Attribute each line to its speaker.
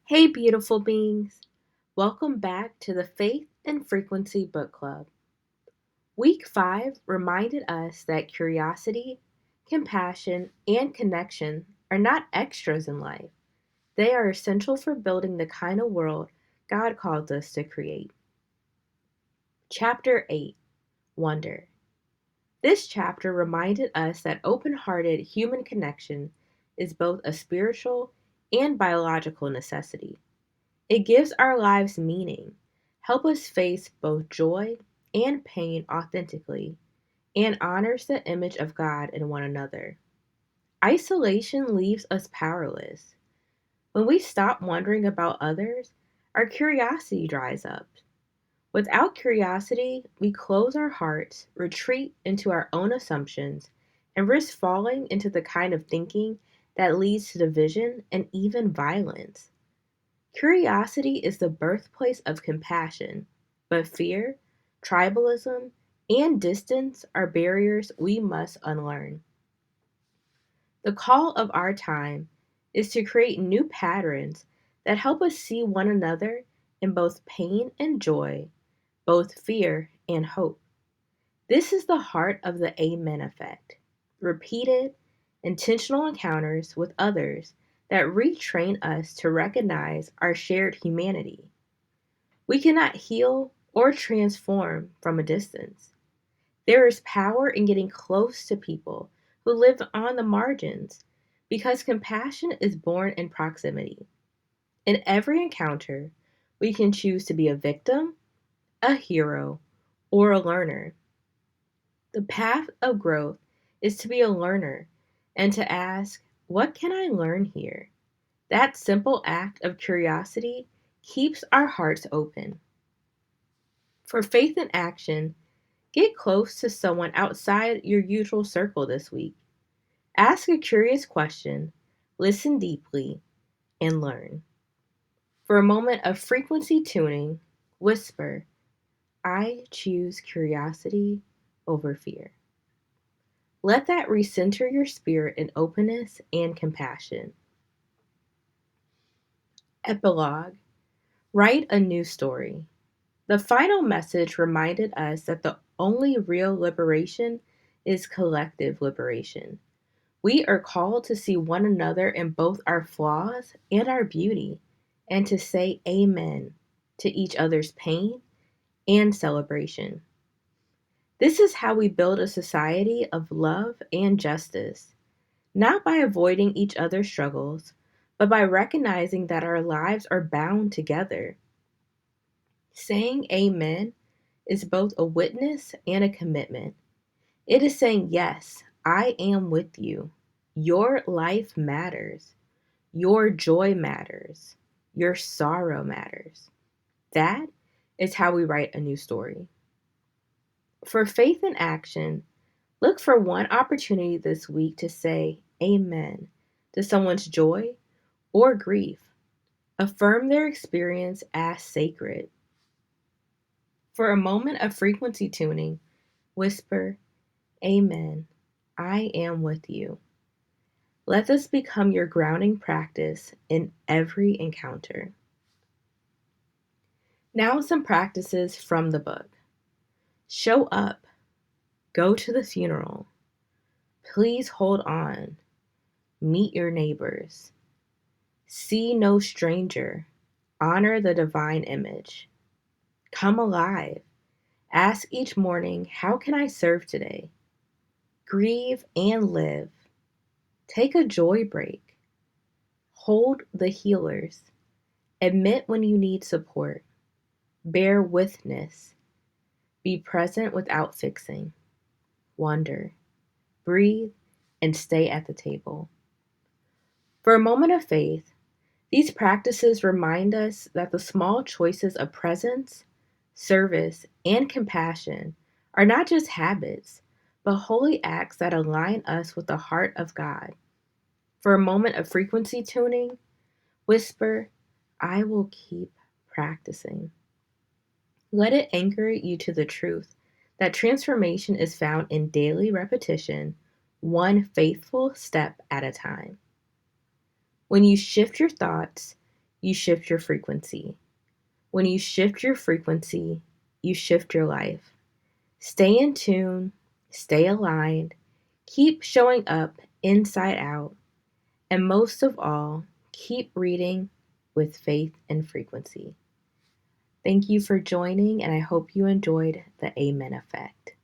Speaker 1: Hey, beautiful beings! Welcome back to the Faith and Frequency Book Club. Week 5 reminded us that curiosity, compassion, and connection are not extras in life. They are essential for building the kind of world God called us to create. Chapter 8 Wonder. This chapter reminded us that open hearted human connection is both a spiritual and biological necessity. It gives our lives meaning, help us face both joy and pain authentically, and honors the image of God in one another. Isolation leaves us powerless. When we stop wondering about others, our curiosity dries up. Without curiosity, we close our hearts, retreat into our own assumptions, and risk falling into the kind of thinking that leads to division and even violence. Curiosity is the birthplace of compassion, but fear, tribalism, and distance are barriers we must unlearn. The call of our time is to create new patterns that help us see one another in both pain and joy, both fear and hope. This is the heart of the Amen effect. Repeated, intentional encounters with others that retrain us to recognize our shared humanity. We cannot heal or transform from a distance. There is power in getting close to people who live on the margins because compassion is born in proximity. In every encounter, we can choose to be a victim, a hero, or a learner. The path of growth is to be a learner and to ask, what can I learn here? That simple act of curiosity keeps our hearts open. For faith in action, get close to someone outside your usual circle this week. Ask a curious question, listen deeply, and learn. For a moment of frequency tuning, whisper, I choose curiosity over fear. Let that recenter your spirit in openness and compassion. Epilogue. Write a new story. The final message reminded us that the only real liberation is collective liberation. We are called to see one another in both our flaws and our beauty, and to say amen to each other's pain and celebration. This is how we build a society of love and justice, not by avoiding each other's struggles, but by recognizing that our lives are bound together. Saying amen is both a witness and a commitment. It is saying, yes, I am with you. Your life matters. Your joy matters. Your sorrow matters. That is how we write a new story. For faith in action, look for one opportunity this week to say amen to someone's joy or grief. Affirm their experience as sacred. For a moment of frequency tuning, whisper, amen, I am with you. Let this become your grounding practice in every encounter. Now, some practices from the book. Show up. Go to the funeral. Please hold on. Meet your neighbors. See no stranger. Honor the divine image. Come alive. Ask each morning, how can I serve today? Grieve and live. Take a joy break. Hold the healers. Admit when you need support. Bear witness. Be present without fixing. Wonder. Breathe and stay at the table. For a moment of faith, these practices remind us that the small choices of presence, service, and compassion are not just habits, but holy acts that align us with the heart of God. For a moment of frequency tuning, whisper, I will keep practicing. Let it anchor you to the truth that transformation is found in daily repetition, one faithful step at a time. When you shift your thoughts, you shift your frequency. When you shift your frequency, you shift your life. Stay in tune, stay aligned, keep showing up inside out, and most of all, keep reading with faith and frequency. Thank you for joining, and I hope you enjoyed the Amen Effect.